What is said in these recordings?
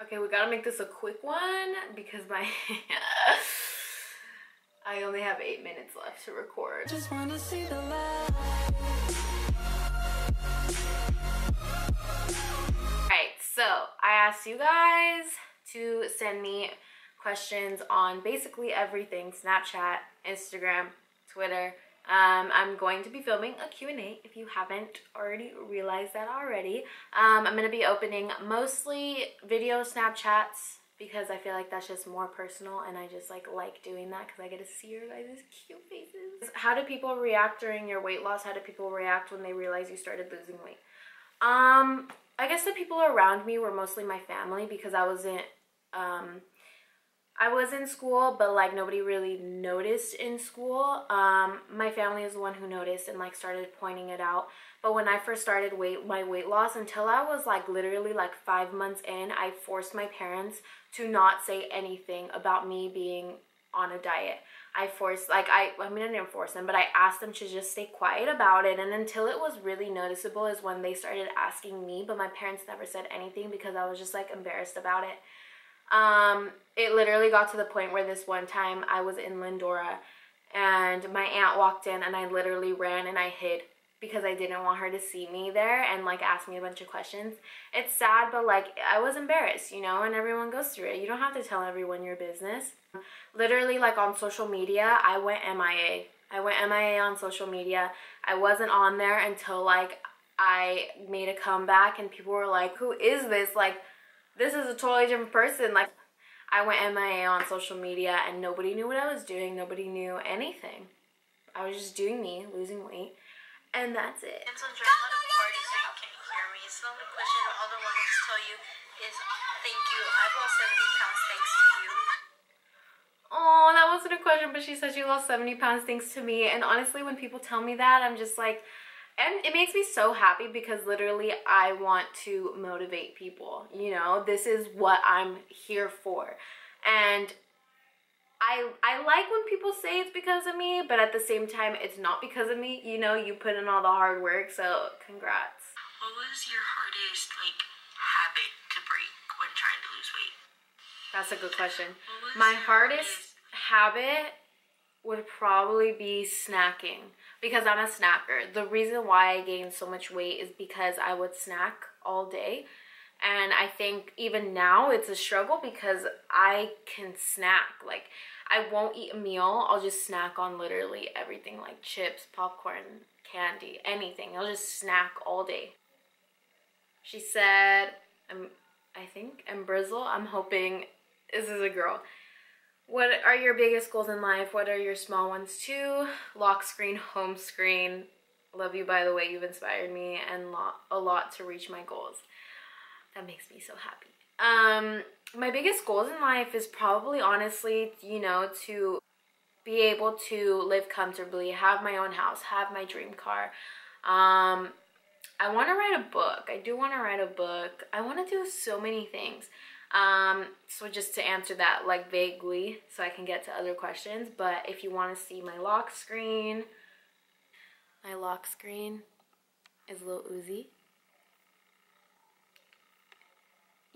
Okay, we gotta make this a quick one because my I only have 8 minutes left to record. Just wanna see the light. Alright, so I asked you guys to send me questions on basically everything: Snapchat, Instagram, Twitter. I'm going to be filming a Q&A if you haven't already realized that already. I'm going to be opening mostly video Snapchats because I feel like that's just more personal, and I just like doing that because I get to see your guys' cute faces. How do people react during your weight loss? How do people react when they realize you started losing weight? I guess the people around me were mostly my family because I was in school, but like nobody really noticed in school. My family is the one who noticed and like started pointing it out. But when I first started my weight loss, until I was like literally like 5 months in, I forced my parents to not say anything about me being on a diet. I mean, I didn't force them, but I asked them to just stay quiet about it. And until it was really noticeable is when they started asking me, but my parents never said anything because I was just like embarrassed about it. It literally got to the point where this one time I was in Lindora and my aunt walked in and I literally ran and I hid because I didn't want her to see me there and like ask me a bunch of questions. It's sad, but like I was embarrassed, you know, and everyone goes through it. You don't have to tell everyone your business. Literally, like on social media, I went MIA. I went MIA on social media. I wasn't on there until like I made a comeback and people were like, who is this? Like, this is a totally different person. Like, I went MIA on social media and nobody knew what I was doing. Nobody knew anything. I was just doing me, losing weight, and that's it. I'm so enjoying a lot of parties so you can't hear me. So the only question all I wanted to tell you is thank you. I've lost 70 pounds thanks to you. Oh, that wasn't a question, but she said she lost 70 pounds thanks to me. And honestly, when people tell me that, I'm just like, and it makes me so happy because literally I want to motivate people, you know? This is what I'm here for. And I like when people say it's because of me, but at the same time, it's not because of me. You know, you put in all the hard work, so congrats. What was your hardest, like, habit to break when trying to lose weight? That's a good question. My hardest habit would probably be snacking because I'm a snacker. The reason why I gained so much weight is because I would snack all day. And I think even now it's a struggle because I can snack. Like, I won't eat a meal. I'll just snack on literally everything, like chips, popcorn, candy, anything. I'll just snack all day. She said, I think, Embrizzle. I'm hoping this is a girl. What are your biggest goals in life? What are your small ones too? Lock screen, home screen. Love you, by the way. You've inspired me and a lot to reach my goals. That makes me so happy. My biggest goals in life is probably, honestly, you know, to be able to live comfortably, have my own house, have my dream car. I want to write a book. I do want to write a book. I want to do so many things. So just to answer that like vaguely so I can get to other questions, but if you want to see my lock screen is Lil Uzi.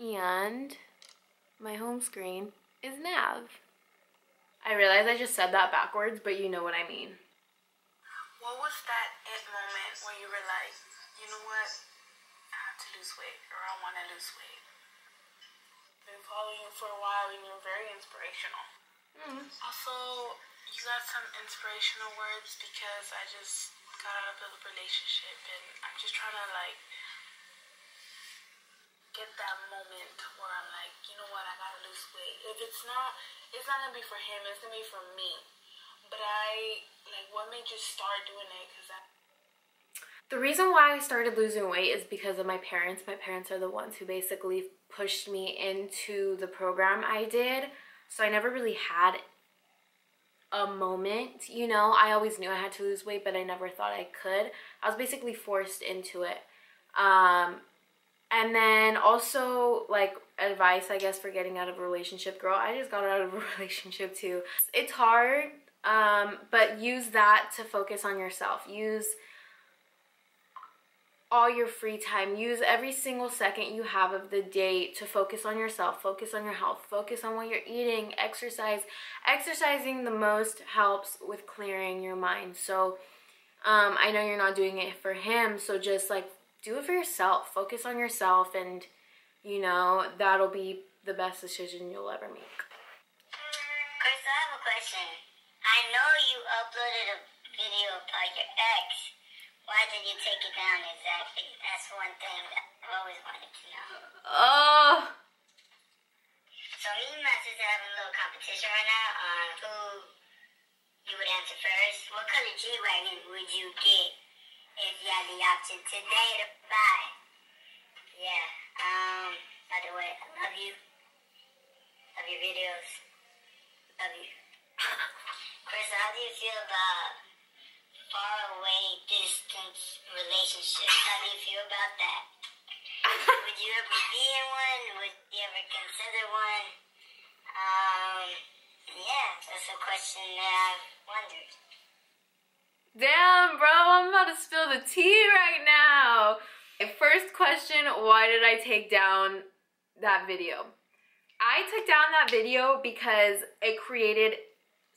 And my home screen is Nav. I realize I just said that backwards, but you know what I mean. What was that moment where you were like, you know what, I have to lose weight, or I want to lose weight? I've been following you for a while and you're very inspirational. Also, you got some inspirational words because I just got out of a relationship and I'm just trying to like get that moment where I'm like, you know what, I gotta lose weight. If it's not gonna be for him, it's gonna be for me. But what made you start doing it? The reason why I started losing weight is because of my parents. My parents are the ones who basically pushed me into the program I did. So I never really had a moment, you know. I always knew I had to lose weight, but I never thought I could. I was basically forced into it. And then also, like, advice, I guess, for getting out of a relationship. Girl, I just got out of a relationship too. It's hard, but use that to focus on yourself. all your free time. Use every single second you have of the day to focus on yourself, focus on your health, focus on what you're eating, exercise. Exercising the most helps with clearing your mind. So I know you're not doing it for him, so just like do it for yourself. Focus on yourself, and you know, that'll be the best decision you'll ever make. Chris, I have a question. I know you uploaded a video about your ex. Why did you take it down exactly? That's one thing that I've always wanted to know. Oh. So me and my sister having a little competition right now on who you would answer first. What color G-Wagon would you get if you had the option today to buy? Yeah. By the way, I love you. Love your videos. Love you. Chris, how do you feel about far away distance relationships? How do you feel about that? Would you ever be in one? Would you ever consider one? Yeah, that's a question that I've wondered. Damn, bro, I'm about to spill the tea right now. First question, why did I take down that video? I took down that video because it created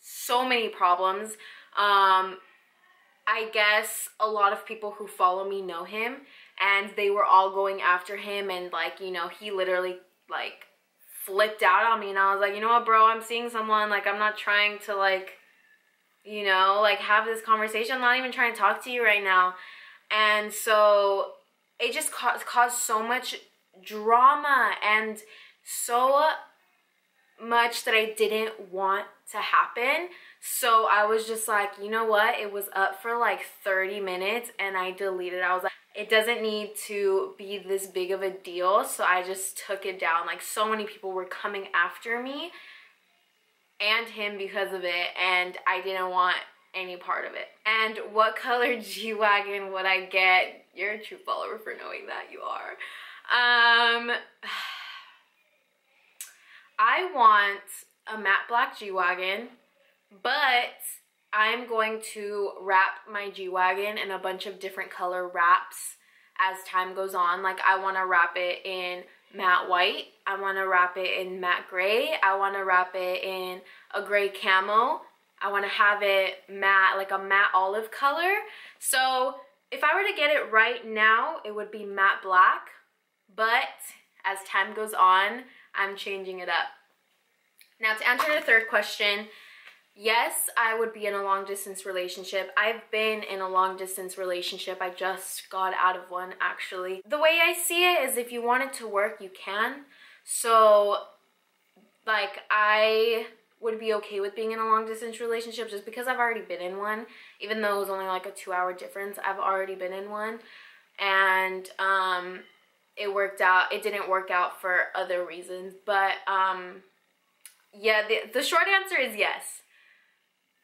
so many problems. I guess a lot of people who follow me know him, and they were all going after him, and like, you know, he literally like flipped out on me, and I was like, you know what, bro, I'm seeing someone, like, I'm not trying to like, you know, like have this conversation. I'm not even trying to talk to you right now. And so it just caused so much drama and so much that I didn't want to happen. So I was just like, you know what? It was up for like 30 minutes and I deleted it. I was like, it doesn't need to be this big of a deal. So I just took it down. Like, so many people were coming after me and him because of it, and I didn't want any part of it. And what color G-Wagon would I get? You're a true follower for knowing that, you are. I want a matte black G-Wagon, but I'm going to wrap my G-Wagon in a bunch of different color wraps as time goes on. Like, I want to wrap it in matte white, I want to wrap it in matte gray, I want to wrap it in a gray camo, I want to have it matte, like a matte olive color. So if I were to get it right now, it would be matte black, but as time goes on, I'm changing it up. Now, to answer the third question, yes, I would be in a long distance relationship. I've been in a long distance relationship. I just got out of one, actually. The way I see it is, if you want it to work, you can. So, like, I would be okay with being in a long distance relationship just because I've already been in one. Even though it was only like a 2-hour difference, I've already been in one. And it worked out. It didn't work out for other reasons. But yeah, the short answer is yes.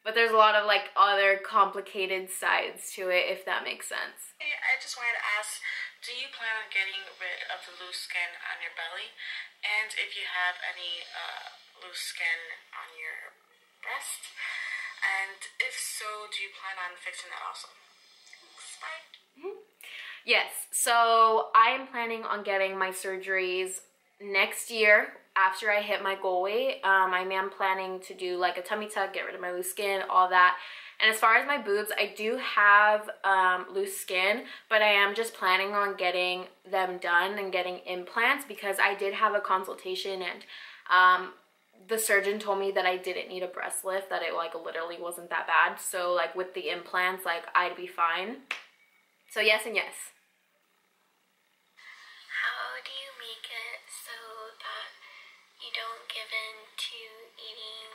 But there's a lot of like other complicated sides to it, if that makes sense. Hey, I just wanted to ask, do you plan on getting rid of the loose skin on your belly? And if you have any loose skin on your breast? And if so, do you plan on fixing that also? Thanks, bye. Yes, so I am planning on getting my surgeries next year after I hit my goal weight. I am planning to do like a tummy tuck, get rid of my loose skin, all that. And as far as my boobs, I do have loose skin, but I am just planning on getting them done and getting implants, because I did have a consultation, and the surgeon told me that I didn't need a breast lift, that it like literally wasn't that bad. So like with the implants, like I'd be fine. So yes and yes. How do you make it so that you don't give in to eating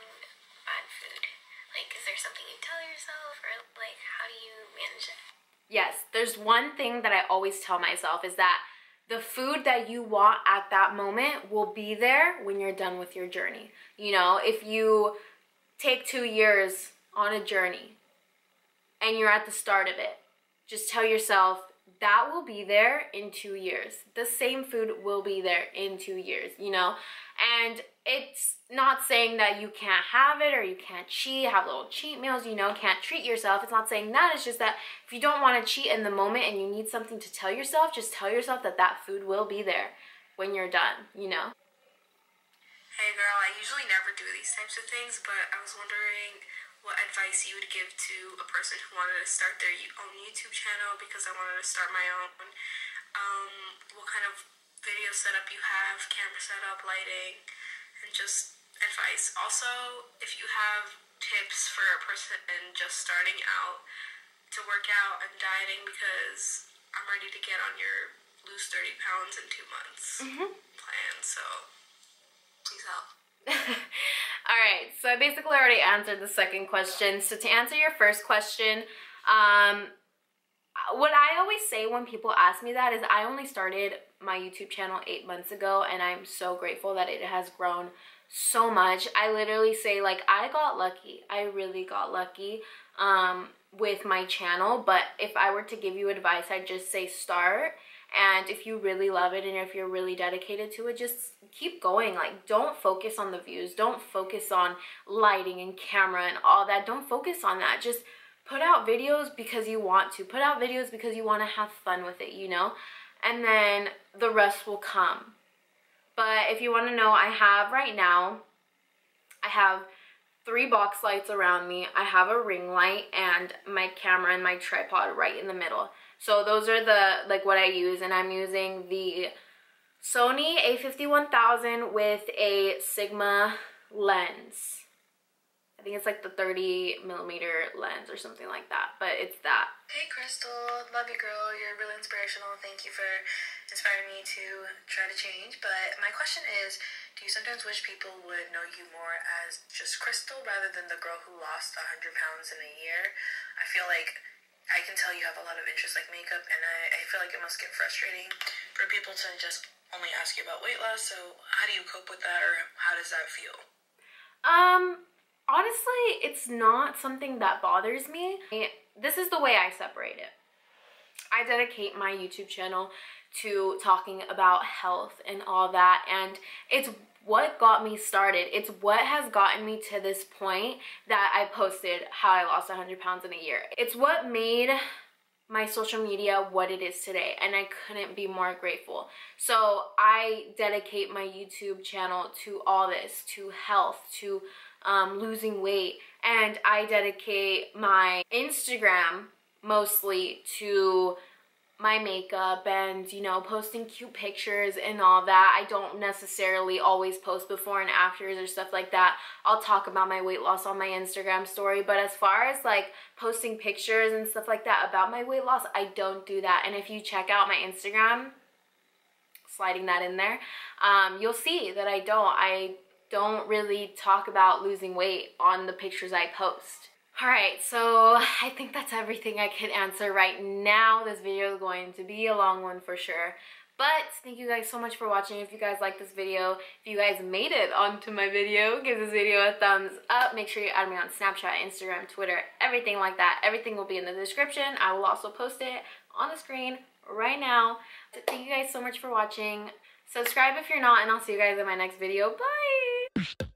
bad food? Like, is there something you tell yourself, or like, how do you manage it? Yes, there's one thing that I always tell myself, is that the food that you want at that moment will be there when you're done with your journey. You know, if you take 2 years on a journey and you're at the start of it, just tell yourself that will be there in 2 years. The same food will be there in 2 years, you know? And it's not saying that you can't have it or you can't cheat, have little cheat meals, you know, can't treat yourself. It's not saying that. It's just that if you don't want to cheat in the moment and you need something to tell yourself, just tell yourself that that food will be there when you're done, you know? Hey girl, I usually never do these types of things, but I was wondering what advice you would give to a person who wanted to start their own YouTube channel, because I wanted to start my own. What kind of video setup you have, camera setup, lighting, and just advice. Also, if you have tips for a person just starting out to work out and dieting, because I'm ready to get on your lose 30 pounds in 2 months plan, so please help. All right, so I basically already answered the second question. So to answer your first question, what I always say when people ask me that is I only started my YouTube channel 8 months ago, and I'm so grateful that it has grown so much. I literally say, like, I got lucky. I really got lucky with my channel, but if I were to give you advice, I'd just say start. And if you really love it and if you're really dedicated to it, just keep going. Like, don't focus on the views. Don't focus on lighting and camera and all that. Don't focus on that. Just put out videos because you want to. Put out videos because you want to have fun with it, you know? And then the rest will come. But if you want to know, I have right now, I have 3 box lights around me. I have a ring light and my camera and my tripod right in the middle. So those are the, like, what I use, and I'm using the Sony a51,000 with a Sigma lens. I think it's like the 30mm lens or something like that, but it's that. Hey Crystal, love you girl, you're really inspirational. Thank you for inspiring me to try to change. But my question is, do you sometimes wish people would know you more as just Crystal rather than the girl who lost 100 pounds in a year? I feel like I can tell you have a lot of interests like makeup, and I feel like it must get frustrating for people to just only ask you about weight loss. So how do you cope with that, or how does that feel? Honestly, it's not something that bothers me. This is the way I separate it. I dedicate my YouTube channel to talking about health and all that, and it's what got me started. It's what has gotten me to this point that I posted how I lost 100 pounds in a year. It's what made my social media what it is today, and I couldn't be more grateful. So I dedicate my YouTube channel to all this, to health, to losing weight, and I dedicate my Instagram mostly to my makeup and, you know, posting cute pictures and all that. I don't necessarily always post before and afters or stuff like that. I'll talk about my weight loss on my Instagram story, but as far as like posting pictures and stuff like that about my weight loss, I don't do that. And if you check out my Instagram, sliding that in there, you'll see that I don't really talk about losing weight on the pictures I post. Alright, so I think that's everything I can answer right now. This video is going to be a long one for sure. But thank you guys so much for watching. If you guys like this video, if you guys made it onto my video, give this video a thumbs up. Make sure you add me on Snapchat, Instagram, Twitter, everything like that. Everything will be in the description. I will also post it on the screen right now. So thank you guys so much for watching. Subscribe if you're not, and I'll see you guys in my next video. Bye!